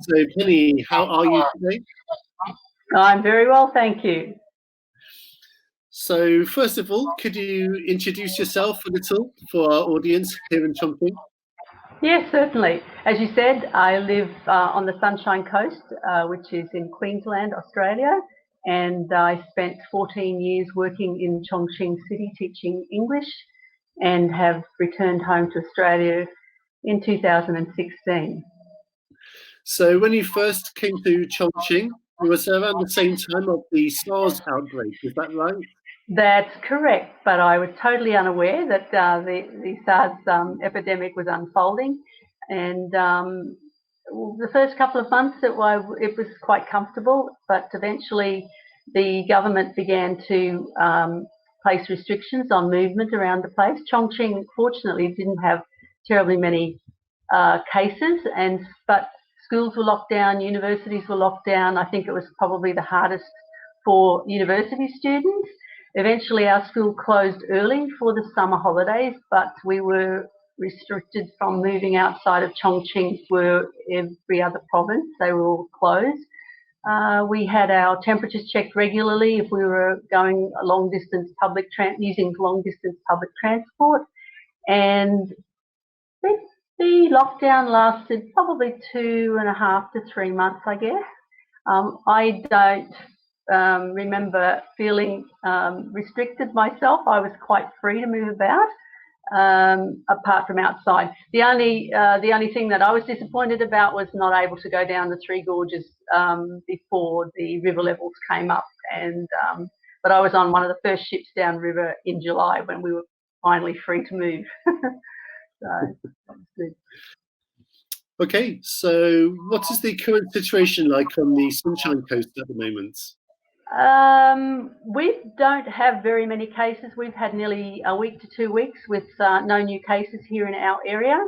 So, Penny, how are you today? I'm very well, thank you. So, first of all, could you introduce yourself a little for our audience here in Chongqing? Yes, certainly. As you said, I live on the Sunshine Coast, which is in Queensland, Australia, and I spent 14 years working in Chongqing City teaching English and have returned home to Australia in 2016. So, when you first came to Chongqing, it was around the same time of the SARS outbreak, is that right? That's correct, but I was totally unaware that the SARS epidemic was unfolding, and the first couple of months it was quite comfortable, but eventually the government began to place restrictions on movement around the place. Chongqing, fortunately, didn't have terribly many cases, but schools were locked down, universities were locked down. I think it was probably the hardest for university students. Eventually, our school closed early for the summer holidays, but we were restricted from moving outside of Chongqing for every other province. They were all closed. We had our temperatures checked regularly if we were going long-distance using long-distance public transport, and the lockdown lasted probably 2.5 to 3 months, I guess. I don't remember feeling restricted myself. I was quite free to move about, apart from outside. The only thing that I was disappointed about was not able to go down the Three Gorges before the river levels came up. But I was on one of the first ships downriver in July when we were finally free to move. So that was good. Okay, so what is the current situation like on the Sunshine Coast at the moment? We don't have very many cases. We've had nearly a week to 2 weeks with no new cases here in our area,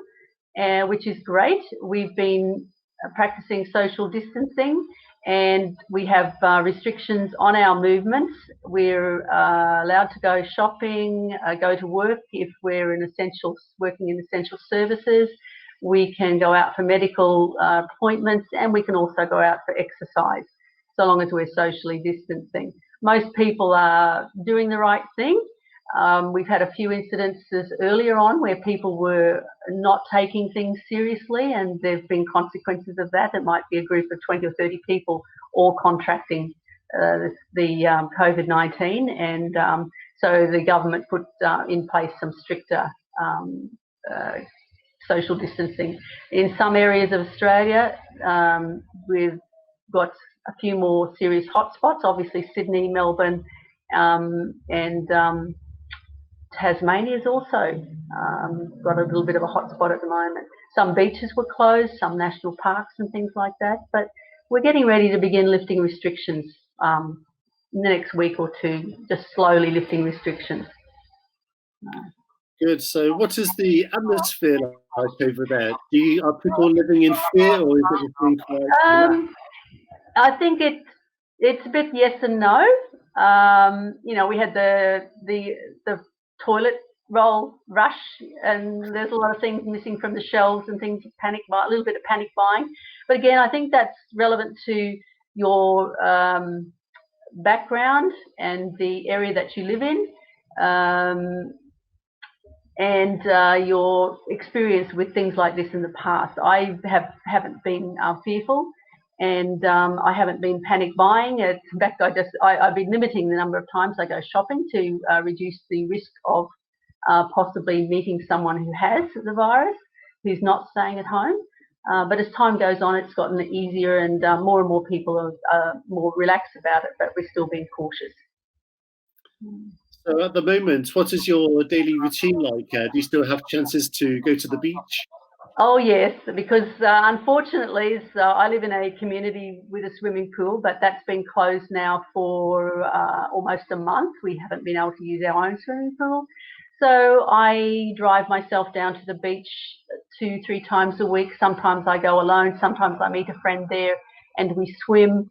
which is great. We've been practicing social distancing, and we have restrictions on our movements. We're allowed to go shopping, go to work if we're working in essential services. We can go out for medical appointments, and we can also go out for exercise, so long as we're socially distancing. Most people are doing the right thing. We've had a few incidences earlier on where people were not taking things seriously, and there have been consequences of that. It might be a group of 20 or 30 people all contracting the COVID-19, and so the government put in place some stricter social distancing. In some areas of Australia, we've got a few more serious hotspots, obviously Sydney, Melbourne, and Tasmania's also got a little bit of a hotspot at the moment. Some beaches were closed, some national parks and things like that, but we're getting ready to begin lifting restrictions in the next week or two, just slowly lifting restrictions. Good. So, what is the atmosphere like over there? Are people living in fear, or is everything quite? I think it's a bit yes and no. We had the toilet roll rush, and there's a lot of things missing from the shelves and things. A little bit of panic buying. But again, I think that's relevant to your background and the area that you live in. And your experience with things like this in the past. I haven't been fearful, and I haven't been panic buying. In fact, I've been limiting the number of times I go shopping to reduce the risk of possibly meeting someone who has the virus, who's not staying at home. But as time goes on, it's gotten easier, and more people are more relaxed about it, but we're still being cautious. So at the moment, what is your daily routine like? Do you still have chances to go to the beach? Oh yes, because unfortunately, I live in a community with a swimming pool, but that's been closed now for almost a month. We haven't been able to use our own swimming pool. So I drive myself down to the beach 2-3 times a week. Sometimes I go alone, sometimes I meet a friend there and we swim.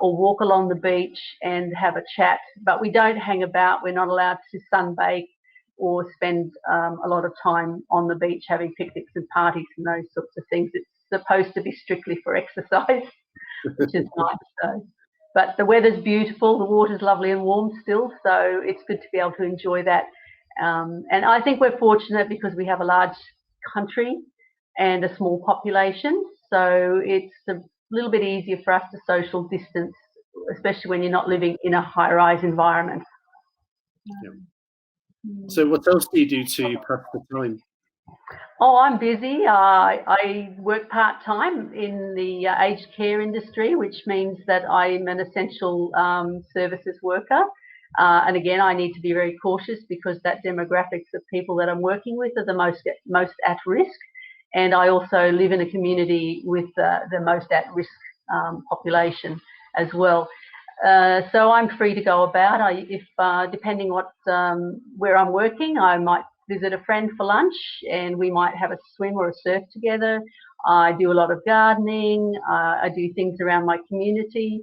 or walk along the beach and have a chat. But we don't hang about. We're not allowed to sunbake or spend a lot of time on the beach having picnics and parties and those sorts of things. It's supposed to be strictly for exercise, which is nice. So. But the weather's beautiful, the water's lovely and warm still, so it's good to be able to enjoy that. And I think we're fortunate because we have a large country and a small population, so it's a little bit easier for us to social distance, especially when you're not living in a high-rise environment. Yeah. So what else do you do to pass the time? Oh, I'm busy. I work part-time in the aged care industry, which means that I'm an essential services worker. And again, I need to be very cautious because that demographics of people that I'm working with are the most at risk. And I also live in a community with the most at-risk population as well. So I'm free to go about. Depending what where I'm working, I might visit a friend for lunch and we might have a swim or a surf together. I do a lot of gardening. I do things around my community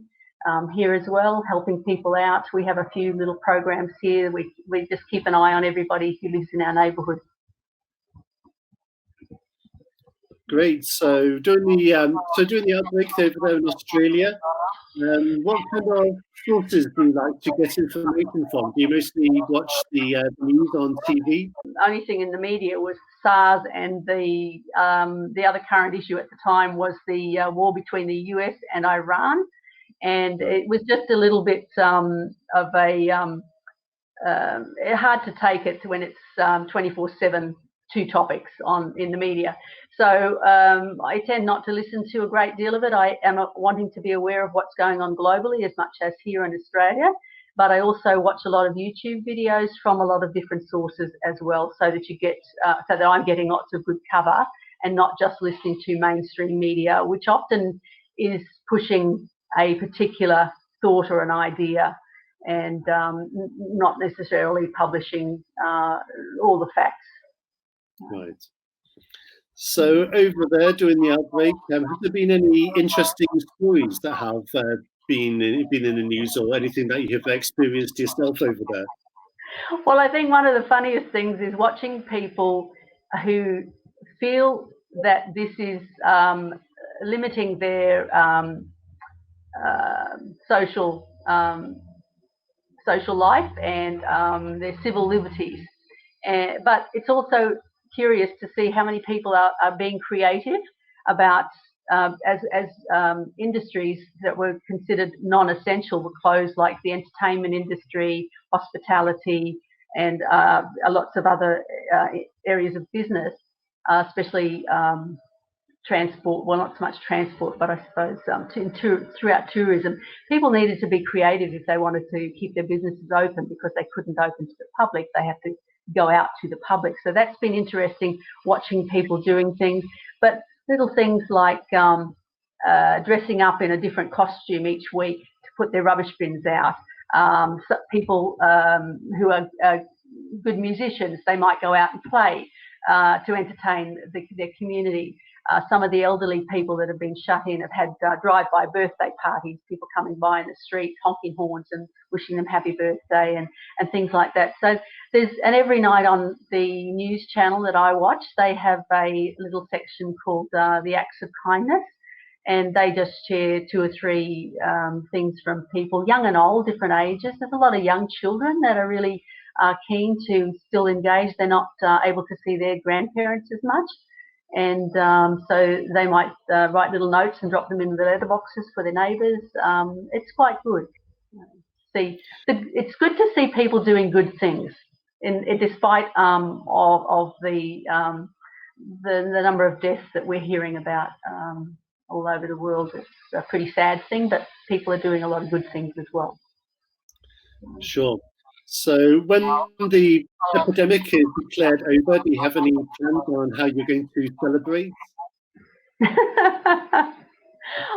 here as well, helping people out. We have a few little programs here. We just keep an eye on everybody who lives in our neighbourhood. Great. So during the outbreak over there in Australia, what kind of sources do you like to get information from? Do you mostly watch the news on TV? The only thing in the media was SARS, and the other current issue at the time was the war between the US and Iran, and it was just a little bit of a hard to take it when it's 24/7. Two topics in the media. So I tend not to listen to a great deal of it. I am wanting to be aware of what's going on globally as much as here in Australia, but I also watch a lot of YouTube videos from a lot of different sources as well, so that you get, so that I'm getting lots of good cover and not just listening to mainstream media, which often is pushing a particular thought or an idea and not necessarily publishing all the facts. Right. So over there during the outbreak, have there been any interesting stories that have been in the news or anything that you have experienced yourself over there? Well, I think one of the funniest things is watching people who feel that this is limiting their social life and their civil liberties. But it's also curious to see how many people are being creative about as industries that were considered non-essential were closed, like the entertainment industry, hospitality, and lots of other areas of business, especially transport. Well, not so much transport, but I suppose throughout tourism, people needed to be creative if they wanted to keep their businesses open, because they couldn't open to the public. They have to go out to the public. So that's been interesting, watching people doing things, but little things like dressing up in a different costume each week to put their rubbish bins out. So people who are good musicians, they might go out and play to entertain their community. Some of the elderly people that have been shut in have had drive-by birthday parties, people coming by in the street, honking horns and wishing them happy birthday and things like that. So and every night on the news channel that I watch, they have a little section called the Acts of Kindness, and they just share 2 or 3 things from people, young and old, different ages. There's a lot of young children that are really keen to still engage. They're not able to see their grandparents as much. And so they might write little notes and drop them in the letterboxes for their neighbours. It's quite good. It's good to see people doing good things, despite of the number of deaths that we're hearing about all over the world. It's a pretty sad thing, but people are doing a lot of good things as well. Sure. So when the epidemic is declared over, do you have any plans on how you're going to celebrate?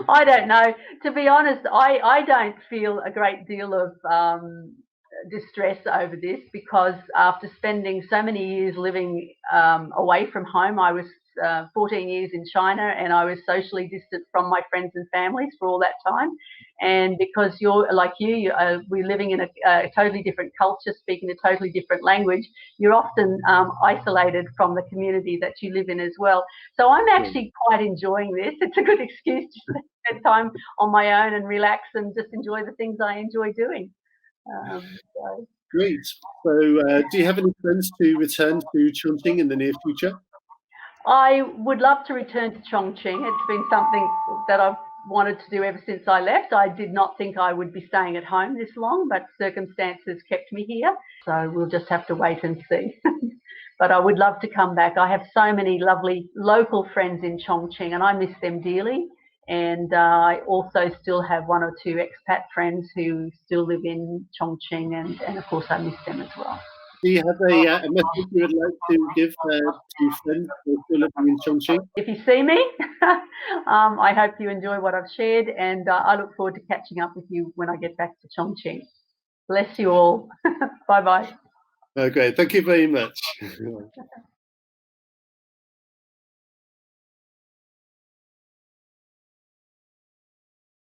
I don't know. To be honest, I don't feel a great deal of distress over this, because after spending so many years living away from home, I was 14 years in China, and I was socially distant from my friends and families for all that time. And because you're like we're living in a totally different culture, speaking a totally different language, you're often isolated from the community that you live in as well. So I'm actually quite enjoying this. It's a good excuse to spend time on my own and relax and just enjoy the things I enjoy doing. Great. So do you have any plans to return to Chongqing in the near future? I would love to return to Chongqing. It's been something that I've wanted to do ever since I left. I did not think I would be staying at home this long, but circumstances kept me here. So we'll just have to wait and see. But I would love to come back. I have so many lovely local friends in Chongqing, and I miss them dearly. And I also still have 1 or 2 expat friends who still live in Chongqing, and of course I miss them as well. Do you have a message you would like to give to friends who are still living in Chongqing? If you see me, I hope you enjoy what I've shared, and I look forward to catching up with you when I get back to Chongqing. Bless you all. Bye-bye. Oh, great. Thank you very much.